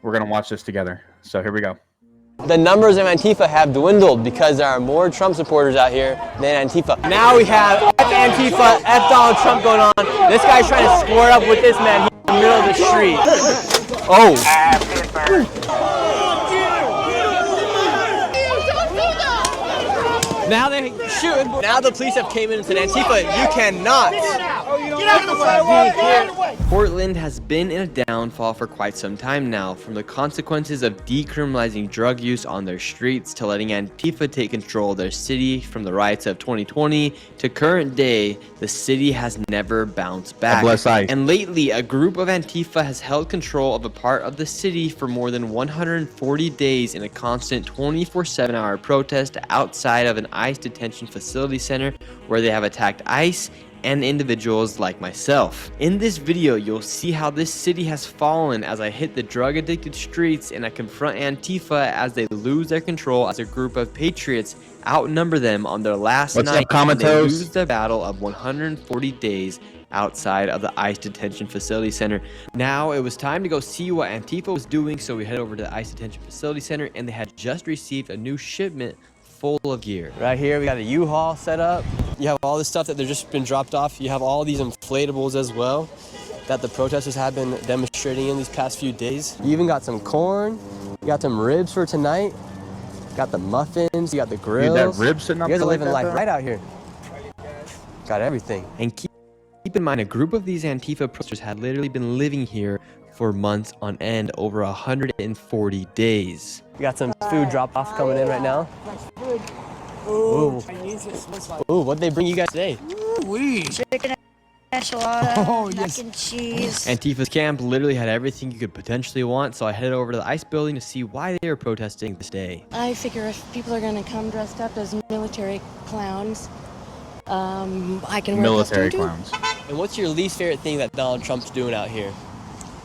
we're going to watch this together. So here we go. The numbers of Antifa have dwindled because there are more Trump supporters out here than Antifa. Now we have F Antifa, F Donald Trump going on. This guy's trying to square up with this man here in the middle of the street. Oh. Now they shoot. Now the police have came in and said, Antifa, you cannot. Get out of the way. Portland has been in a downfall for quite some time now, from the consequences of decriminalizing drug use on their streets to letting Antifa take control of their city. From the riots of 2020 to current day, the city has never bounced back. And lately, a group of Antifa has held control of a part of the city for more than 140 days in a constant 24/7 hour protest outside of an ICE detention facility center, where they have attacked ICE and individuals like myself. In this video, you'll see how this city has fallen as I hit the drug-addicted streets and I confront Antifa as they lose their control as a group of patriots outnumber them on their last night, and they lose the battle of 140 days outside of the ICE detention facility center. Now it was time to go see what Antifa was doing, so we head over to the ICE detention facility center, and they had just received a new shipment full of gear. Right here we got a U-Haul set up. You have all this stuff that they've just been dropped off. You have all these inflatables as well that the protesters have been demonstrating in these past few days. You even got some corn. You got some ribs for tonight. Got the muffins. You got the grills. Dude, that ribs sitting up. You guys are living life right out here. Got everything. And keep in mind, a group of these Antifa protesters had literally been living here for months on end, over 140 days. We got some food drop-off coming in right now. Ooh. Ooh, what'd they bring you guys today? Chicken enchilada, mac and cheese. Antifa's camp literally had everything you could potentially want, so I headed over to the ICE building to see why they were protesting this day. I figure if people are going to come dressed up as military clowns, I can wear military clowns. And what's your least favorite thing that Donald Trump's doing out here?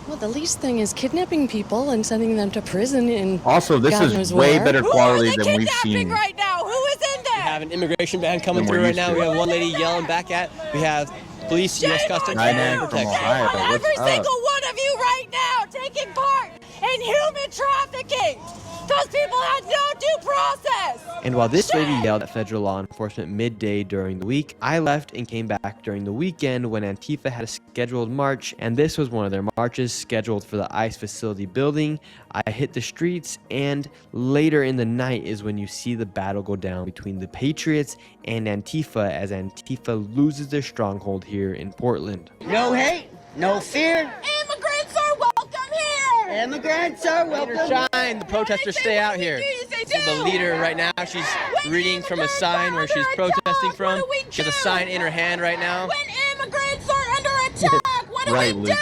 Well, the least thing is kidnapping people and sending them to prison. And also, this is way better quality than we've seen. Right now, who is in there? We have an immigration ban coming through right now. We have one lady yelling back at. We have police, U.S. Customs, and protection. Every single one of you right now taking part in human trafficking. Those people had no due process. And while this lady yelled at federal law enforcement midday during the week, I left and came back during the weekend when Antifa had a scheduled march, and this was one of their marches scheduled for the ICE facility building. I hit the streets, and later in the night is when you see the battle go down between the Patriots and Antifa, as Antifa loses their stronghold here in Portland. No hate, no fear. Immigrants are welcome here. Immigrants are welcome. Shine, the protesters stay out here. So the leader right now, she's reading from a sign where she's protesting from. She has a sign in her hand right now. When immigrants are under attack, what do we do?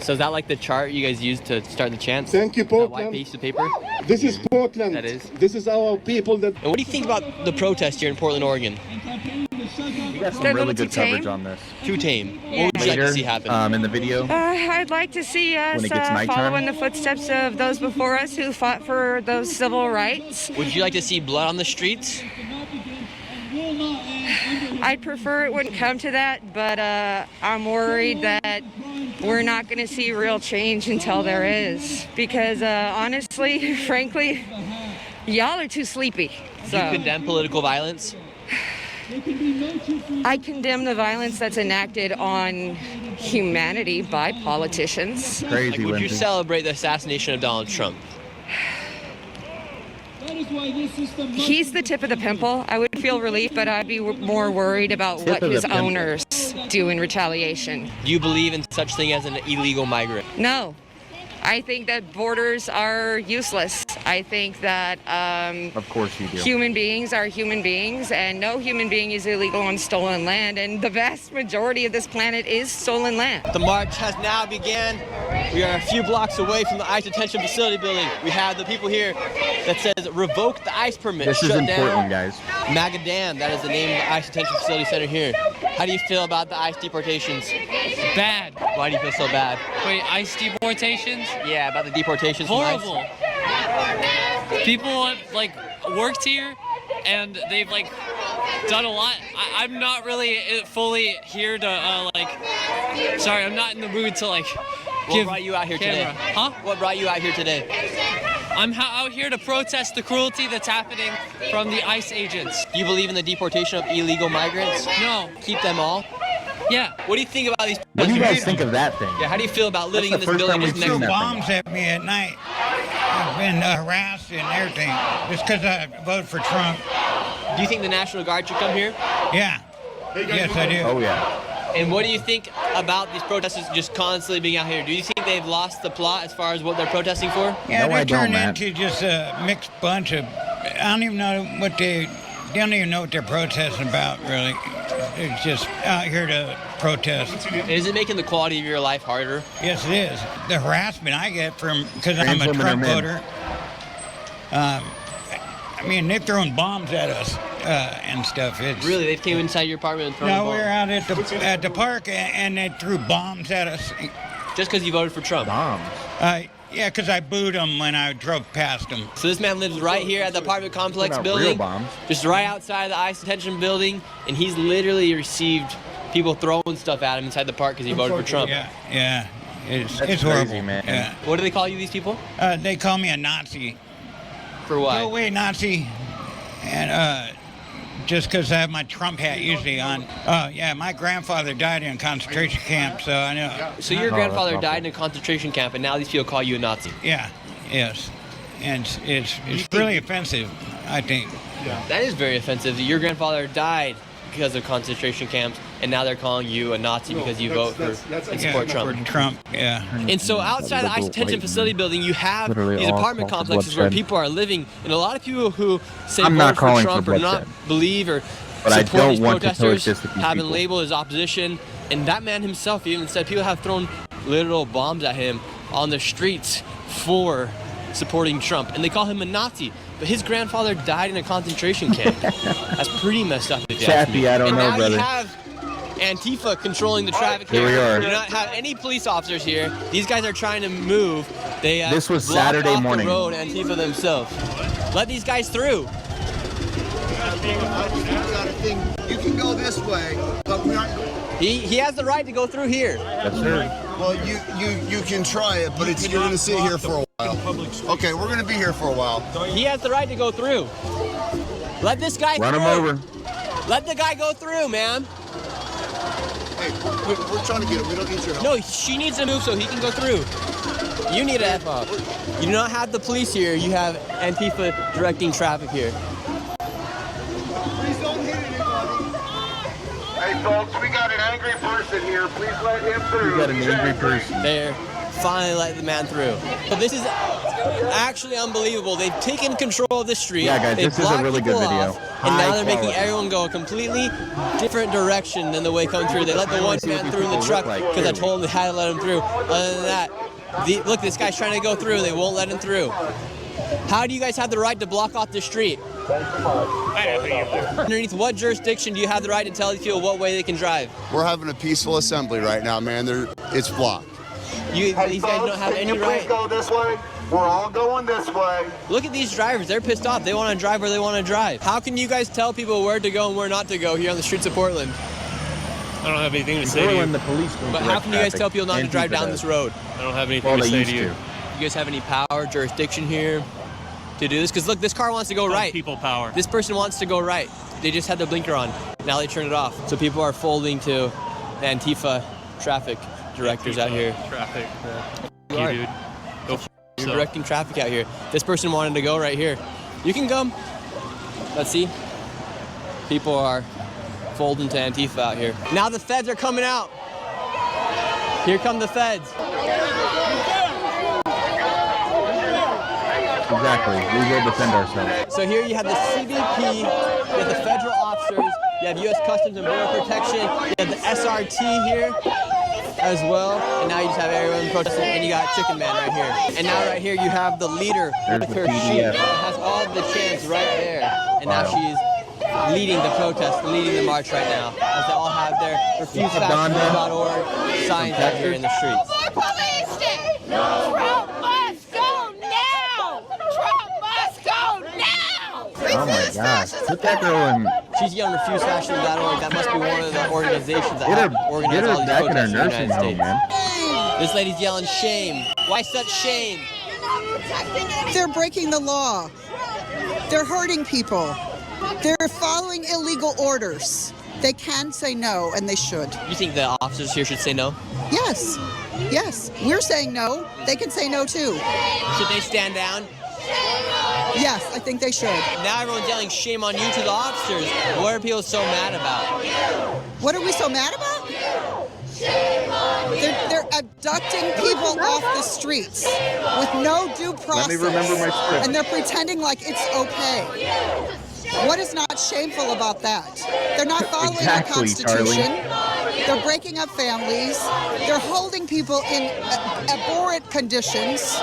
So is that like the chart you guys use to start the chants? Thank you, Portland. That white piece of paper? This is Portland. That is. This is our people that... And what do you think about the protest here in Portland, Oregon? You got some really good coverage on this. Too tame. What would you like to see happen? In the video. I'd like to see us follow in the footsteps of those before us who fought for those civil rights. Would you like to see blood on the streets? I'd prefer it wouldn't come to that, but I'm worried that we're not going to see real change until there is. Because honestly, frankly, y'all are too sleepy. So. Do you condemn political violence? I condemn the violence that's enacted on humanity by politicians. Crazy, like, would you celebrate the assassination of Donald Trump? He's the tip of the pimple. I would feel relief, but I'd be more worried about what his owners do in retaliation. Do you believe in such thing as an illegal migrant? No. I think that borders are useless. I think that of course you do. Human beings are human beings, and no human being is illegal on stolen land, and the vast majority of this planet is stolen land. The march has now began. We are a few blocks away from the ICE detention facility building. We have the people here that says revoke the ICE permit. This is important, guys. Magadam, that is the name of the ICE detention facility center here. How do you feel about the ICE deportations? Bad. Why do you feel so bad? Wait, ICE deportations? Yeah, about the deportations. Horrible. People like worked here, and they've like done a lot. I'm not really fully here to like. Sorry, I'm not in the mood to like What brought you out here today? Huh? What brought you out here today? I'm out here to protest the cruelty that's happening from the ICE agents. Do you believe in the deportation of illegal migrants? No. Keep them all? Yeah. What do you think about these? What do you guys think of that thing? Yeah, how do you feel about living in That's this the first building time just we've next seen to that Bombs at me at night. I've been harassed and everything just because I voted for Trump. Do you think the National Guard should come here? Yeah. Yes, I do. Oh yeah. And what do you think about these protesters just constantly being out here? Do you think they've lost the plot as far as what they're protesting for? Yeah, No, I they're don't, turned Matt. into just a mixed bunch of. I don't even know what they don't even know what they're protesting about. Really, they're just out here to protest. Is it making the quality of your life harder? Yes, it is. The harassment I get from because I'm Trans a women are Trump men. voter. I mean, they're throwing bombs at us and stuff. It's Really, they've came inside your apartment and thrown No, bombs? we were out at the park and they threw bombs at us. Just because you voted for Trump. Bombs. Yeah, because I booed them when I drove past them. So this man lives right here at the apartment complex They're not real building, bombs. just right outside the ICE detention building, and he's literally received people throwing stuff at him inside the park because he voted for Trump. Yeah, it's That's horrible, crazy, man. Yeah. What do they call you, these people? They call me a Nazi. For what? Go away, Nazi. And just because I have my Trump hat usually on. Yeah, my grandfather died in a concentration camp, so I know. So your Oh, grandfather that's died awful. in a concentration camp, and now these people call you a Nazi. Yeah, yes. And it's really offensive, I think. That is very offensive. Your grandfather died because of concentration camps, and now they're calling you a Nazi because you vote for and support Trump. For Trump, yeah. And so outside the ICE detention facility building, you have Literally these all apartment sorts of complexes where bloodshed. people are living, and a lot of people who say I'm not vote calling for for Trump or not bloodshed. believe or But I support don't these want to protesters coexist with these have been people. labeled as opposition. And that man himself even said people have thrown literal bombs at him on the streets for supporting Trump, and they call him a Nazi. But his grandfather died in a concentration camp. That's pretty messed up. If you ask me. Chappie, I don't and know, now brother. you have Antifa controlling the traffic Here we here. are. You do not have any police officers here. These guys are trying to move. They This was blocked Saturday off morning. the road, Antifa themselves. Let these guys through. You can go this way, but we're not. He has the right to go through here. That's her. Well, you can try it, but you're going to sit here for a while. Okay, we're going to be here for a while. He has the right to go through. Let this guy Run through. him over. Let the guy go through, man. Hey, we're trying to get him. We don't need your help. No, she needs to move so he can go through. You need to F up. You do not have the police here. You have Antifa directing traffic here. Please don't hit anybody. Hey, folks, we got an angry person here. Please let him through. You got an angry person. There. Finally let the man through. But this is actually unbelievable. They've taken control of the street. Yeah, guys, They've this is a blocked really good people video. off, and now High they're making quality. everyone go a completely different direction than the way coming through. They let the one see what man these through in the people truck look like, because I too. told them they had to let him through. Other than that, look, this guy's trying to go through and they won't let him through. How do you guys have the right to block off the street? Underneath what jurisdiction do you have the right to tell these people what way they can drive? We're having a peaceful assembly right now, man. It's blocked. These guys don't have any right. go this way? We're all going this way. Look at these drivers. They're pissed off. They want to drive where they want to drive. How can you guys tell people where to go and where not to go here on the streets of Portland? I don't have anything to say to Portland, you. the police don't But how direct can you guys traffic. tell people not to drive Antifa down does. this road? I don't have anything Well, to they say used to you. to. You guys have any power, jurisdiction here to do this? Because look, this car wants to go right. People power. This person wants to go right. They just had the blinker on. Now they turn it off. So people are folding to the Antifa traffic directors out here. Traffic. You are. Dude. Go f You're yourself. directing traffic out here. This person wanted to go right here. You can go. Let's see. People are folding to Antifa out here. Now the feds are coming out. Here come the feds. Exactly. We will defend ourselves. So here you have the CBP, you have the federal officers, you have U.S. Customs and Border Protection, you have the SRT here as well, and now you just have everyone protesting, and you got Chicken Man right here. And now right here you have the leader There's with the her PDF. sheet that has all the chants right there, and now Wow. she's leading the protest, leading the march right now, as they all have their refusefascism.org signs out here in the streets. More police state! Trump must go now! Trump must go now! Oh my gosh. Put that girl in. She's yelling refusefascism.org. That must be one of the organizations that Get have her organized all these back in her protests in the nursing United home, States. man. This lady's yelling shame. Why such shame? They're breaking the law. They're hurting people. They're following illegal orders. They can say no, and they should. You think the officers here should say no? Yes. Yes. We're saying no. They can say no, too. Should they stand down? Yes, I think they should. Now everyone's yelling shame on you to the officers. What are people so mad about? What are we so mad about? They're abducting people off the streets with no due process. Let me remember my script. And they're pretending like it's okay. What is not shameful about that? They're not following the Constitution. Charlie. They're breaking up families. They're holding people in abhorrent conditions.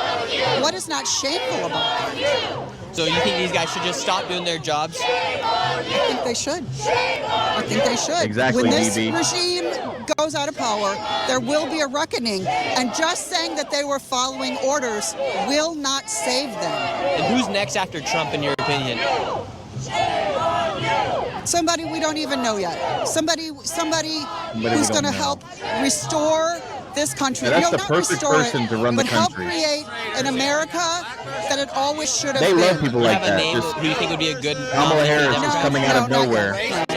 What is not shameful about that? So you think these guys should just stop doing their jobs? I think they should. I think they should. Exactly, when this BB. regime goes out of power, there will be a reckoning. And just saying that they were following orders will not save them. And who's next after Trump, in your opinion? Somebody we don't even know yet. Somebody who's going to help restore this country. Yeah, that's the not perfect restore person it, to run the but help country. create an America that it always should have They been. love people like Have a that. name Just who you think would be a good Kamala nominee for Harris the just Democrats? coming out of not nowhere. yet.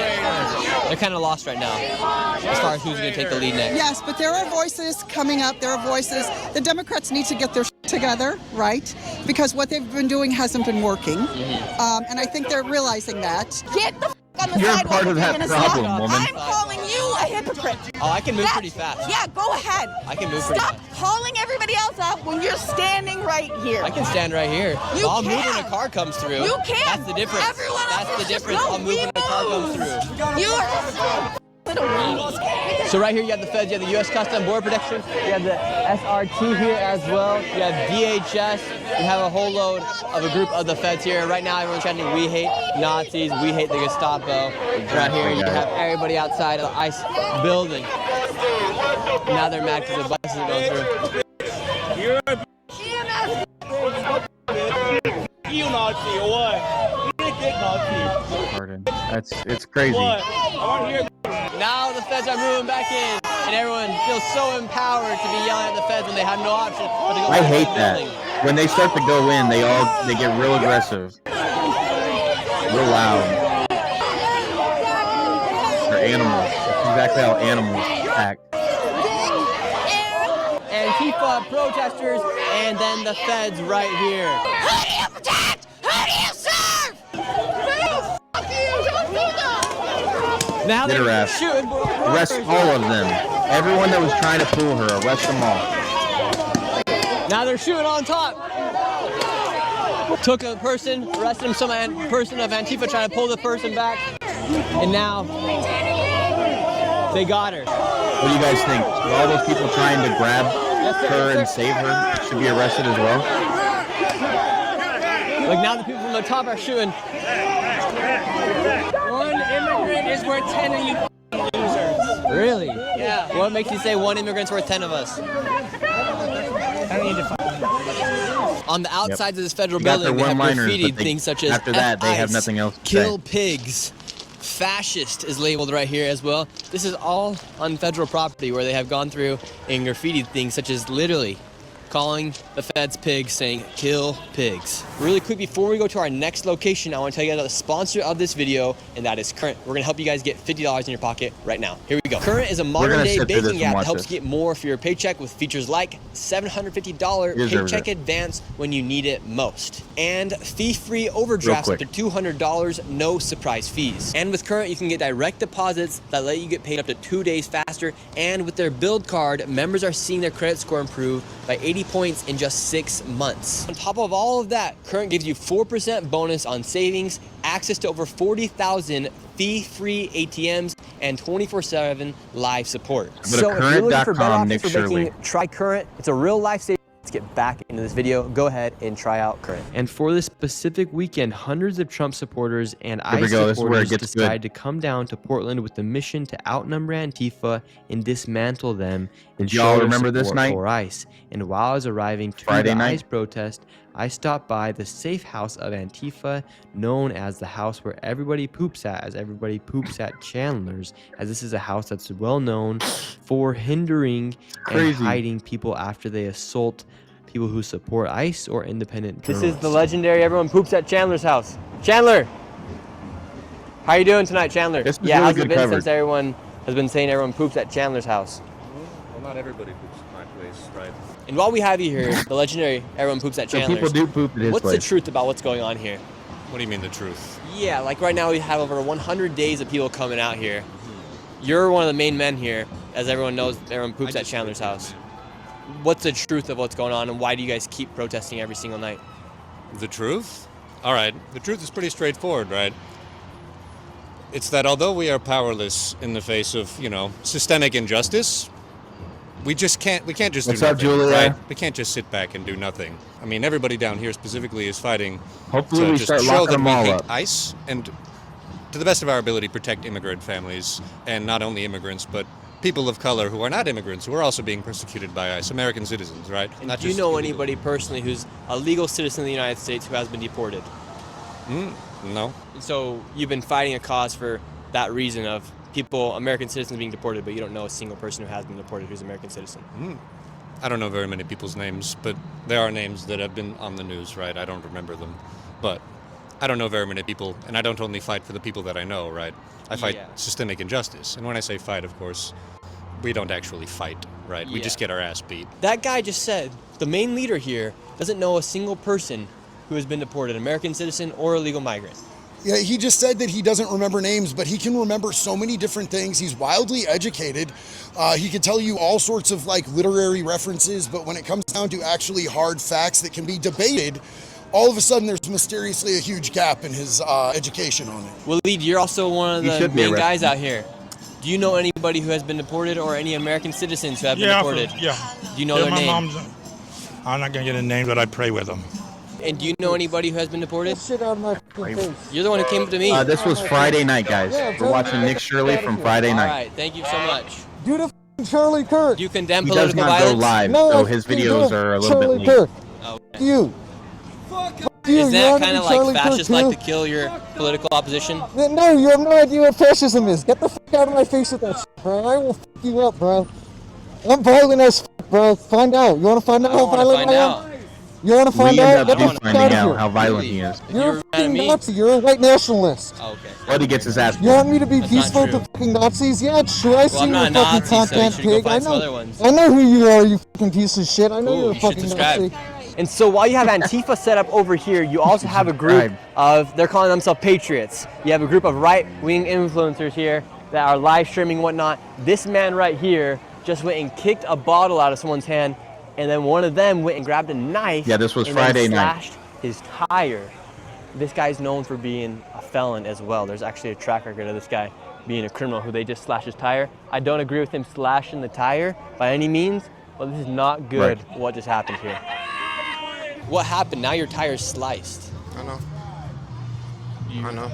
They're kind of lost right now as far as who's going to take the lead next. Yes, but there are voices coming up. There are voices. The Democrats need to get their together, right? Because what they've been doing hasn't been working. And I think they're realizing that. Get the on the You're sidewalk part of if that you're gonna problem, stop. woman. I'm calling you a hypocrite. Oh, I can move pretty fast. Yeah, go ahead. I can move pretty Stop fast. calling everybody else out when you're standing right here. I can stand right here. You I'll move can. when a car comes through. You can. That's the difference. Everyone else That's the is difference. just I'll move when a car comes through. You are little weenie. So right here you have the feds, you have the U.S. Customs Border Protection, you have the SRT here as well, you have DHS, you have a whole load of a group of the feds here. Right now everyone's chanting, we hate Nazis, we hate the Gestapo. Right here you have everybody outside of the ICE building. Now they're mad because the buses are going through. You Nazi or what? You dick Nazi. Pardon. It's crazy. What? I want to hear. Now the feds are moving back in, and everyone feels so empowered to be yelling at the feds when they have no option but to go I back hate to the that. building. When they start to go in, they get real aggressive, real loud. They're animals. That's exactly how animals act. Antifa protesters, and then the feds right here. Who do you protect? Who do you serve? No, fuck you! Don't do that! Now Get her they're ass. shooting. Arrest all of them. Everyone that was trying to pull her, arrest them all. Now they're shooting on top. Took a person, arrested some person of Antifa, trying to pull the person back, and now they got her. What do you guys think? All those people trying to grab her and save her should be arrested as well? Like now the people from the top are shooting. One immigrant is worth 10 of you losers. Really? Yeah. What makes you say one immigrant's worth 10 of us? I need to find. On the outsides of this federal You got their building, they have one-liners, graffiti but they- things such as after that, they have F-ICE, nothing else to kill say. pigs. Fascist is labeled right here as well. This is all on federal property where they have gone through and graffitied things such as literally calling the feds pigs, saying kill pigs. Really quick, before we go to our next location, I want to tell you about the sponsor of this video, and that is Current. We're gonna help you guys get $50 in your pocket right now. Here we go. Current is a modern day sit through this banking and app that watch helps this. get more for your paycheck with features like $750 You deserve paycheck it. advance when you need it most, and fee-free overdrafts up to quick. $200, no surprise fees. And with Current, you can get direct deposits that let you get paid up to 2 days faster, and with their Build Card, members are seeing their credit score improve by 80 points in just 6 months. On top of all of that, Current gives you 4% bonus on savings, access to over 40,000 fee-free ATMs, and 24/7 live support. Go to current.com, Nick Shirley. Try Current. It's a real lifesaver. Let's get back into this video. Go ahead and try out Current. And for this specific weekend, hundreds of Trump supporters and Here we ICE go. This is where it supporters gets decided good. to come down to Portland with the mission to outnumber Antifa and dismantle them and Y'all show remember their this support night? for ICE. And while I was arriving to Friday the night? ICE protest, I stopped by the safe house of Antifa, known as the house where everybody poops at, as everybody poops at Chandler's, as this is a house that's well known for hindering and hiding people after they assault people who support ICE or independent journalists. This is the legendary everyone poops at Chandler's house. Chandler! How you doing tonight, Chandler? Yeah, how's it been since everyone has been saying everyone poops at Chandler's house? Well, not everybody poops at my place, right? And while we have you here, the legendary everyone poops at Chandler's. People do poop at his What's place. the truth about what's going on here? What do you mean the truth? Yeah, like right now we have over 100 days of people coming out here. You're one of the main men here. As everyone knows, everyone poops at Chandler's house. What's the truth of what's going on, and why do you guys keep protesting every single night? The truth? All right, the truth is pretty straightforward, right? It's that although we are powerless in the face of, systemic injustice, we just can't do nothing. What's up, Julia? Right? We can't just sit back and do nothing. I mean, everybody down here specifically is fighting Hopefully to we just start show locking that them we all hate up. ICE and, to the best of our ability, protect immigrant families, and not only immigrants, but people of color who are not immigrants, who are also being persecuted by ICE, American citizens, right? And do you know anybody personally who's a legal citizen of the United States who has been deported? No. So you've been fighting a cause for that reason of people, American citizens being deported, but you don't know a single person who has been deported who's an American citizen. I don't know very many people's names, but there are names that have been on the news, right? I don't remember them. But I don't know very many people, and I don't only fight for the people that I know, right? I fight systemic injustice. And when I say fight, of course, we don't actually fight, right? We just get our ass beat. That guy just said the main leader here doesn't know a single person who has been deported, American citizen or illegal migrant. Yeah, he just said that he doesn't remember names, but he can remember so many different things. He's wildly educated. He can tell you all sorts of literary references, but when it comes down to actually hard facts that can be debated, all of a sudden there's mysteriously a huge gap in his education on it. Waleed, you're also one of the main guys out here. Do you know anybody who has been deported or any American citizens who have been deported? Yeah. Do you know their name? I'm not going to get a name, but I pray with them. And do you know anybody who has been deported? Shit out of my face. You're the one who came up to me. This was Friday night, guys. We're watching Nick Shirley from Friday night. All right, thank you so much. Do the Charlie Kirk. Do you condemn He does political not violence? go live, No, so his videos are a little Charlie bit Kirk. late. Okay. You. Is that want to kind be of Charlie like Kirk fascists too? like to kill your political opposition? No, you have no idea what fascism is. Get the fuck out of my face with that shit, bro. I will fuck you up, bro. I'm violent as fuck, bro. Find out. You want to find out how violent I am? You want to find We out? end up Get the fuck finding out of out here. how violent he is. You're a fucking Nazi. You're a white nationalist. Oh, okay. But he gets his ass. You want me to be That's not peaceful true. to fucking Nazis? Yeah, sure. I see I'm you, not a fucking Nazi, so you content should go pig. find some other ones. I know who you are, you fucking piece of shit. I know Cool, you're a you should fucking subscribe. Nazi. And so while you have Antifa set up over here, you also have a group of, they're calling themselves Patriots. You have a group of right-wing influencers here that are live streaming and whatnot. This man right here just went and kicked a bottle out of someone's hand, and then one of them went and grabbed a knife. Yeah, this was and Friday then night. slashed his tire. This guy's known for being a felon as well. There's actually a track record of this guy being a criminal who they just slashed his tire. I don't agree with him slashing the tire by any means, but this is not good what just happened here. What happened? Now your tire's sliced. I know. I know.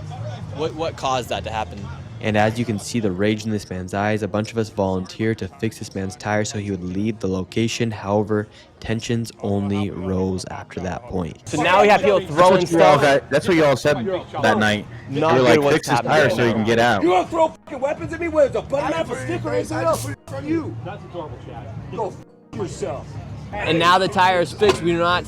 What caused that to happen? And as you can see the rage in this man's eyes, a bunch of us volunteered to fix this man's tire so he would leave the location. However, tensions only rose after that point. So now we have people throwing stuff. That's what you all said that night. Not you were good like, what's fix his happening tire right so he now. can get out. You gonna throw fucking weapons at me? What is a button up a stick or anything else? From you. That's adorable, Chad. Go f yourself. And now the tire is fixed. We do not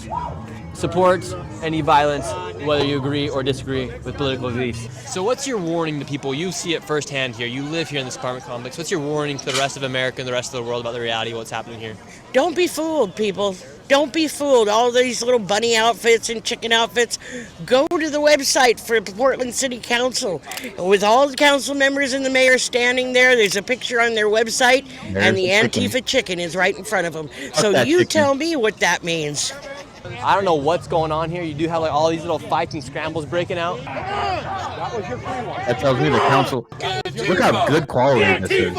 support any violence, whether you agree or disagree with political beliefs. So what's your warning to people? You see it firsthand here. You live here in this apartment complex. What's your warning to the rest of America and the rest of the world about the reality of what's happening here? Don't be fooled, people. Don't be fooled. All these little bunny outfits and chicken outfits. Go to the website for Portland City Council. With all the council members and the mayor standing there, there's a picture on their website, and the Antifa chicken is right in front of them. So you tell me what that means. I don't know what's going on here. You do have like all these little fights and scrambles breaking out. That tells me the council. Look how good quality this is.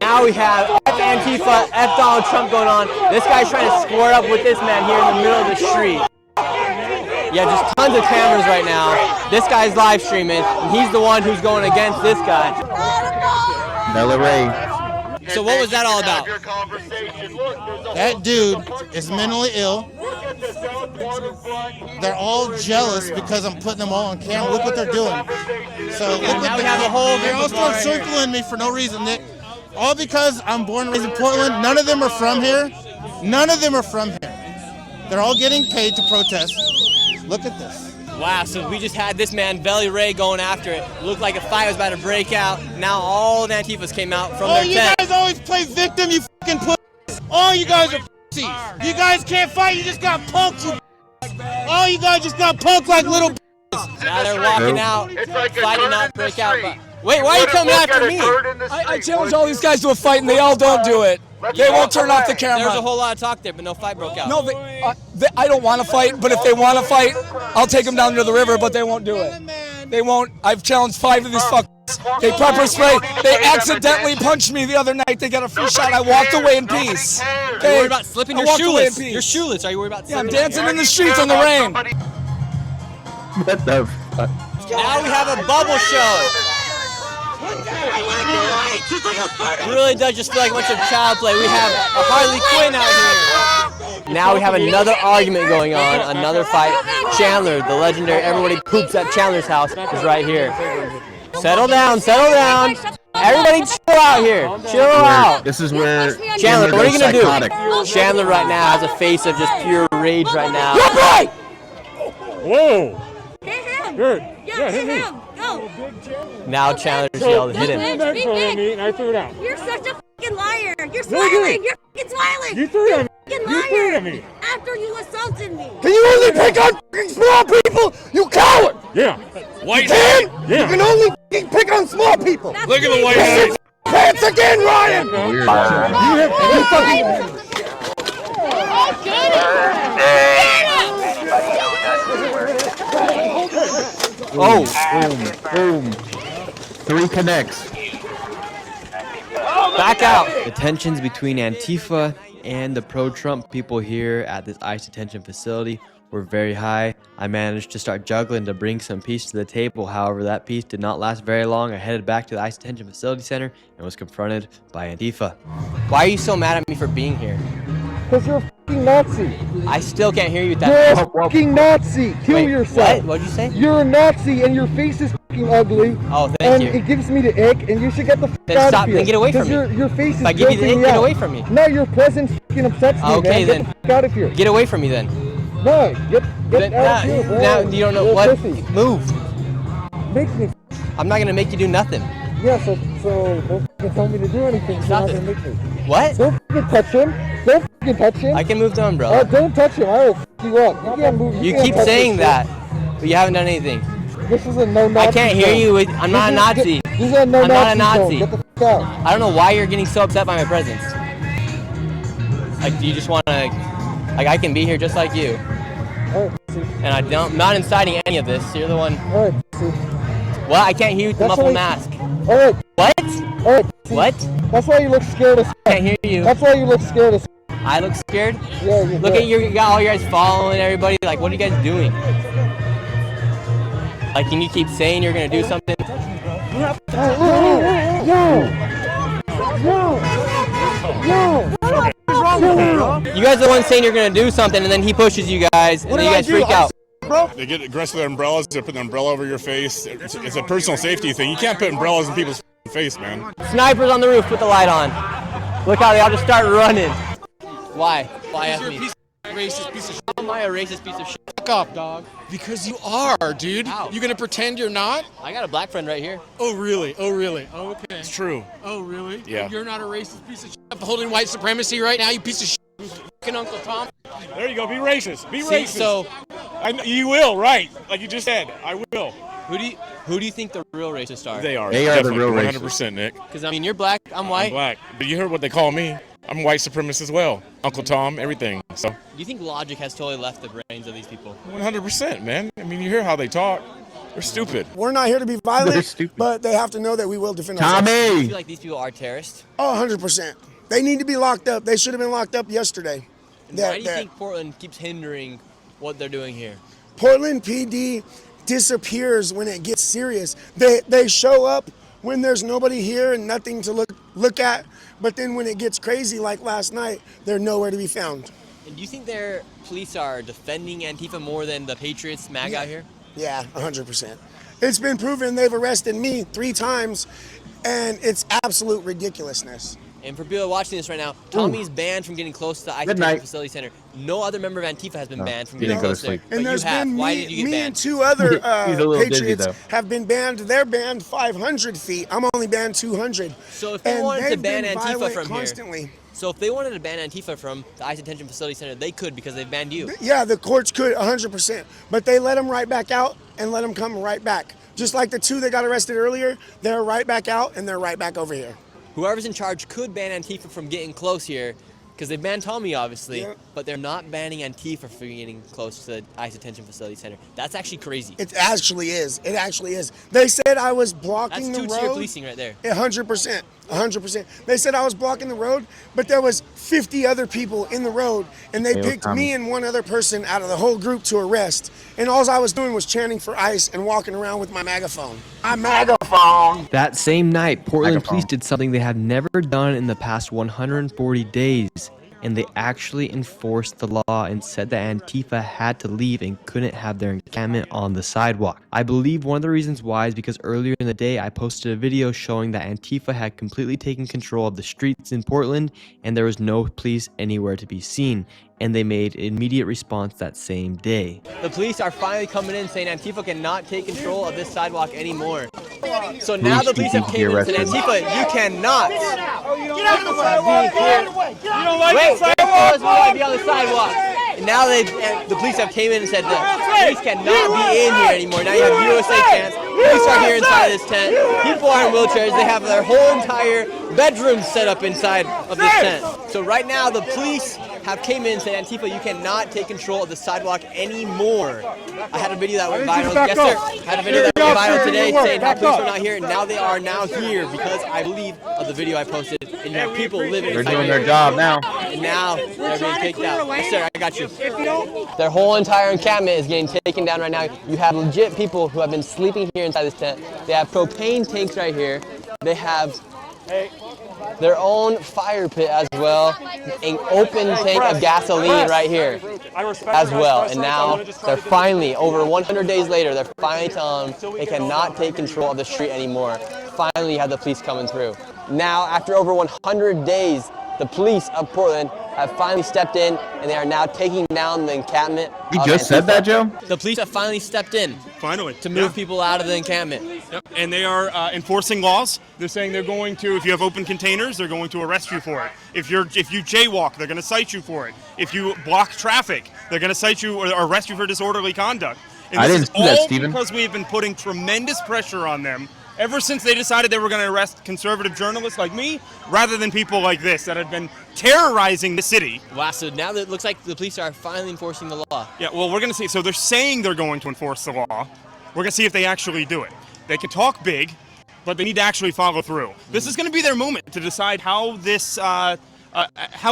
Now we have F Antifa, F Donald Trump going on. This guy's trying to square up with this man here in the middle of the street. Yeah, just tons of cameras right now. This guy's live streaming, and he's the one who's going against this guy. Bella Ray. So what was that all about? That dude is mentally ill. They're all jealous because I'm putting them all on camera. Look what they're doing. So look what we have a whole they all start circling me for no reason, Nick. All because I'm born and raised in Portland. None of them are from here. None of them are from here. They're all getting paid to protest. Look at this. Wow, so we just had this man, Belly Ray, going after it. Looked like a fight was about to break out. Now all the Antifas came out from their tent. You guys always play victim, you fucking pussies. All you guys are pussies. You guys can't fight, you just got punked, you all you guys just got punked like little pussies. Now they're walking out, fighting not break out. But wait, why are you coming after me? I challenge all these guys to a fight and they all don't do it. They won't turn off the camera. There was a whole lot of talk there, but no fight broke out. No, I don't want to fight, but if they want to fight, I'll take them down to the river, but they won't do it. They won't. I've challenged 5 of these fuckers. They pepper spray. They accidentally punched me the other night. They got a free shot. I walked away in peace. Are you worried about slipping your shoeless? You're shoeless. Are you worried about slipping? Yeah, I'm dancing in the streets in the rain. What the fuck? Now we have a bubble show. It really does just feel like a bunch of child play. We have a Harley Quinn out here. Now we have another argument going on, another fight. Chandler, the legendary, everybody poops at Chandler's house, is right here. Settle down, settle down. Everybody chill out here. Chill out. This is where Chandler, what are you going to psychotic. do? Chandler right now has a face of just pure rage right now. Whoa! Hit him! Good. Yeah, hit him! Go! Now Chandler's yelled, hit him. Be big. I threw it out. You're such a fucking liar! You're smiling! You're fucking smiling! You threw it at me. Fucking You threw it liar! at me. After you assaulted me! Can you only pick on fucking small people? You coward! Yeah. White you can? Yeah. You can only fucking pick on small people! Look at the white eyes. Pants again, Ryan! Weird. You fucking... Oh, boom. 3 connects. Back out. The tensions between Antifa and the pro-Trump people here at this ICE detention facility were very high. I managed to start juggling to bring some peace to the table. However, that peace did not last very long. I headed back to the ICE detention facility center and was confronted by Antifa. Why are you so mad at me for being here? Because you're a fucking Nazi. I still can't hear you. You're a fucking Nazi. Kill yourself. What? What'd you say? You're a Nazi and your face is fucking ugly. Oh, thank you. And it gives me the ick and you should get the fuck Then out stop. of here. Then get away from me. Your face is If I give you the grossing ick, me get out. away from me. No, your presence fucking upsets me, Okay, man. then. Get the fuck out of here. Get away from me then. No, get Then, out of here, bro. now you don't know You're a what. pussy. Move. Makes me. I'm not gonna make you do nothing. Yeah, so don't fucking tell me to do anything. You're not gonna make me. What? Don't fucking touch him. Don't fucking touch him. I can move the umbrella. Don't touch him. I will fuck you up. You can't move. You can't keep touch saying this shit. that, but you haven't done anything. This is a no-Nazi I can't hear zone. you. I'm not a Nazi. This is a no-Nazi I'm not a Nazi. zone. Get the fuck out. I don't know why you're getting so upset by my presence. Like, do you just want to, like, I can be here just like you. Alright, And I'm not inciting any of this. You're the one. Alright, What? I can't hear you with the That's muffled why- mask. Alright. What? Alright. What? That's why you look scared as fuck. Can't hear you. That's why you look scared as fuck. I look scared? Yeah, you Look at you got all you guys following everybody. Like, what are you guys doing? Like, can you keep saying you're gonna do something? You guys are the ones saying you're gonna do something, and then he pushes you guys, and then you guys freak out. They get aggressive with umbrellas. They put the umbrella over your face. It's a personal safety thing. You can't put umbrellas in people's face, man. Snipers on the roof, put the light on. Look how they all just start running. Why? Why ask me? Racist piece of shit. How am I a racist piece of shit? Fuck up, dog. Because you are, dude. How? You gonna pretend you're not? I got a black friend right here. Oh, really? Oh, really? Oh, okay. It's true. Oh, really? Yeah. You're not a racist piece of shit. Holding white supremacy right now, you piece of shit. Fucking Uncle Tom. There you go. Be racist. Be See, racist. so you will, right? Like you just said. I will. who do you think the real racists are? They are. They are the real 100%, Nick. Because I mean, you're black, I'm white. I'm black. But you heard what they call me. I'm white supremacist as well. Uncle Tom, everything. So. Do you think logic has totally left the brains of these people? 100%, man. I mean, you hear how they talk. They're stupid. We're not here to be They're violent, stupid. but they have to know that we will defend ourselves. Do you Tommy! feel like these people are terrorists? Oh, 100%. They need to be locked up. They should have been locked up yesterday. Why do you think Portland keeps hindering what they're doing here? Portland PD disappears when it gets serious. They show up when there's nobody here and nothing to look at. But then when it gets crazy like last night, they're nowhere to be found. And do you think their police are defending Antifa more than the Patriots MAGA out here? Yeah, 100%. It's been proven. They've arrested me 3 times, and it's absolute ridiculousness. And for people watching this right now, Tommy's banned from getting close to the ICE Detention Facility Center. No other member of Antifa has been banned from getting close there. And there's been Why did you get me banned? and 2 other Patriots dizzy, have been banned. They're banned 500 feet. I'm only banned 200. So if they wanted to ban Antifa from constantly. here, so if they wanted to ban Antifa from the ICE Detention Facility Center, they could because they've banned you. Yeah, the courts could 100%, but they let them right back out and let them come right back. Just like the 2 that got arrested earlier, they're right back out and they're right back over here. Whoever's in charge could ban Antifa from getting close here, because they banned Tommy, obviously, but they're not banning Antifa from getting close to the ICE Detention Facility Center. That's actually crazy. It actually is. It actually is. They said I was blocking the road. That's 2-tier policing right there. 100%. 100%. They said I was blocking the road, but there was 50 other people in the road, and they picked me and 1 other person out of the whole group to arrest. And all I was doing was chanting for ICE and walking around with my megaphone. My megaphone. That same night, Portland police did something they had never done in the past 140 days. And they actually enforced the law and said that Antifa had to leave and couldn't have their encampment on the sidewalk. I believe one of the reasons why is because earlier in the day I posted a video showing that Antifa had completely taken control of the streets in Portland and there was no police anywhere to be seen. And they made immediate response that same day. The police are finally coming in saying Antifa cannot take control of this sidewalk anymore. So now the police have came in and said, Antifa, you cannot. Get out of the sidewalk! You don't like the sidewalk? We want to be on the sidewalk. And now the police have came in and said the police cannot be in here anymore. Now you have USA chants. Police are here inside this tent. People are in wheelchairs. They have their whole entire bedroom set up inside of this tent. So right now the police have came in and said, Antifa, you cannot take control of the sidewalk anymore. I had a video that went viral. Yes, sir. I had a video that went viral today saying how police were not here, and now they are now here because I believe of the video I posted. And you have people living They're inside doing here. their job now. And now they're being kicked out. Yes, sir, I got you. Their whole entire encampment is getting taken down right now. You have legit people who have been sleeping here inside this tent. They have propane tanks right here. They have their own fire pit as well, an open tank of gasoline right here as well. And now they're finally, over 100 days later, they're finally telling them they cannot take control of the street anymore. Finally, you have the police coming through. Now, after over 100 days, the police of Portland have finally stepped in, and they are now taking down the encampment. You just said that, Joe? The police have finally stepped in. Finally. To move people out of the encampment. Yep. And they are enforcing laws. They're saying they're going to, if you have open containers, they're going to arrest you for it. If you jaywalk, they're going to cite you for it. If you block traffic, they're going to cite you or arrest you for disorderly conduct. And I this didn't is see that, all Stephen. because we've been putting tremendous pressure on them ever since they decided they were going to arrest conservative journalists like me, rather than people like this that have been terrorizing the city. Wow, so now that it looks like the police are finally enforcing the law. Yeah, well, we're going to see. So they're saying they're going to enforce the law. We're going to see if they actually do it. They can talk big, but they need to actually follow through. This is going to be their moment to decide how this, how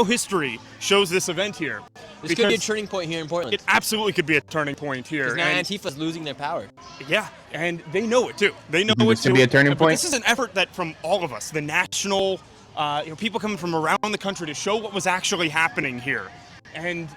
history shows this event here. This could be a turning point here in Portland. It absolutely could be a turning point here. Because now Antifa's losing their power. Yeah, and they know it too. They know This it could too. be a turning But point? this is an effort that from all of us, the national, people coming from around the country to show what was actually happening here. And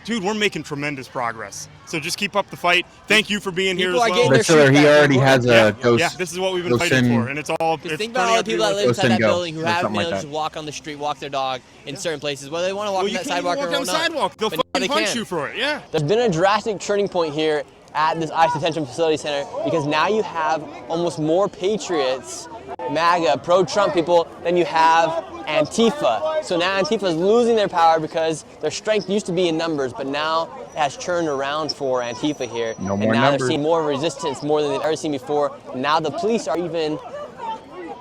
dude, we're making tremendous progress. So just keep up the fight. Thank you for being here as well. But sir, he already has a ghost. Yeah, this is what we've been fighting for, and it's all. It's Think about all the people that live inside that building who haven't been able to like just walk on the street, walk their dog in certain places, whether they want to walk on that sidewalk or walk on the not. sidewalk. They'll But now fucking they punch can. you for it. Yeah. There's been a drastic turning point here at this ICE Detention Facility Center because now you have almost more Patriots, MAGA, pro-Trump people than you have Antifa. So now Antifa is losing their power because their strength used to be in numbers, but now it has turned around for Antifa here. No and more now numbers. they're seeing more resistance, more than they've ever seen before. Now the police are even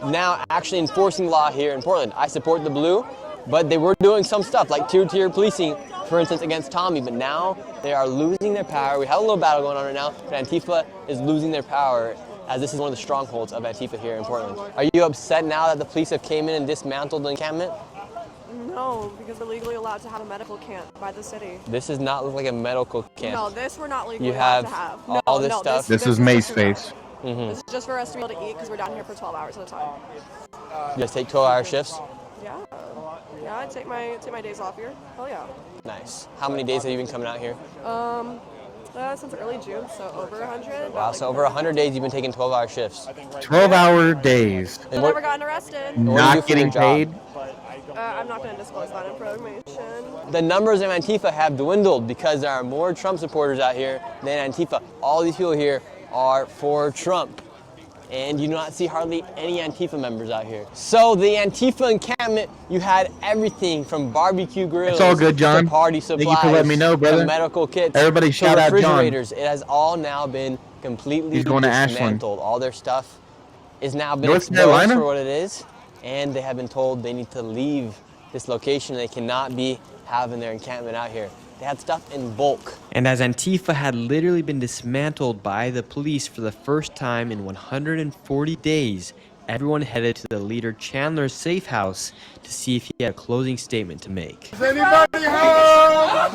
now actually enforcing law here in Portland. I support the blue, but they were doing some stuff like tier policing, for instance, against Tommy, but now they are losing their power. We have a little battle going on right now, but Antifa is losing their power as this is one of the strongholds of Antifa here in Portland. Are you upset now that the police have came in and dismantled the encampment? No, because we're legally allowed to have a medical camp by the city. This does not look like a medical camp. No, this we're not legally You allowed have to have. all No, this no, stuff. This is May's face. This is just for us to be able to eat because we're down here for 12 hours at a time. You guys take 12-hour shifts? Yeah. Yeah, I take my days off here. Oh yeah. Nice. How many days have you been coming out here? Since early June, so over 100. Wow, so over 100 days you've been taking 12-hour shifts. 12-hour days. I've never gotten arrested. Not getting paid? I'm not going to disclose that information. The numbers of Antifa have dwindled because there are more Trump supporters out here than Antifa. All these people here are for Trump. And you do not see hardly any Antifa members out here. So the Antifa encampment, you had everything from barbecue grills It's all good, John. to party supplies, Thank you for letting me know, brother. to medical kits, Everybody to shout out John. refrigerators. It has all now been completely He's going to Ashland. dismantled. All their stuff is now been North exposed Carolina? for what it is, and they have been told they need to leave this location. They cannot be having their encampment out here. They had stuff in bulk. And as Antifa had literally been dismantled by the police for the first time in 140 days, everyone headed to the leader Chandler's safe house to see if he had a closing statement to make. Is anybody home?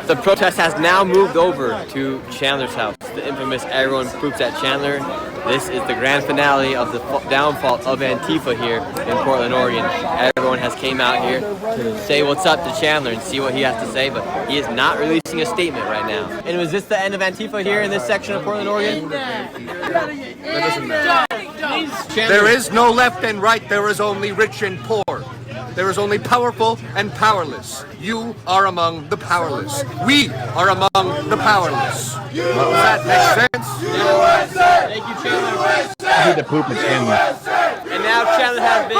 The protest has now moved over to Chandler's house, the infamous Everyone Poops at Chandler. This is the grand finale of the downfall of Antifa here in Portland, Oregon. Everyone has came out here to say what's up to Chandler and see what he has to say, but he is not releasing a statement right now. And was this the end of Antifa here in this section of Portland, Oregon? There is no left and right, there is only rich and poor. There is only powerful and powerless. You are among the powerless. We are among the powerless. Does that make sense? Thank you, Chandler. I need to poop in Chandler. And now Chandler has been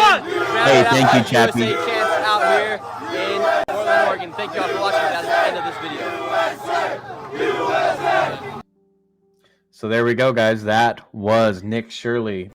Hey, thank you, Chappie. USA Chance out here in Portland, Oregon. Thank you all for watching. That's the end of this video. So there we go, guys. That was Nick Shirley.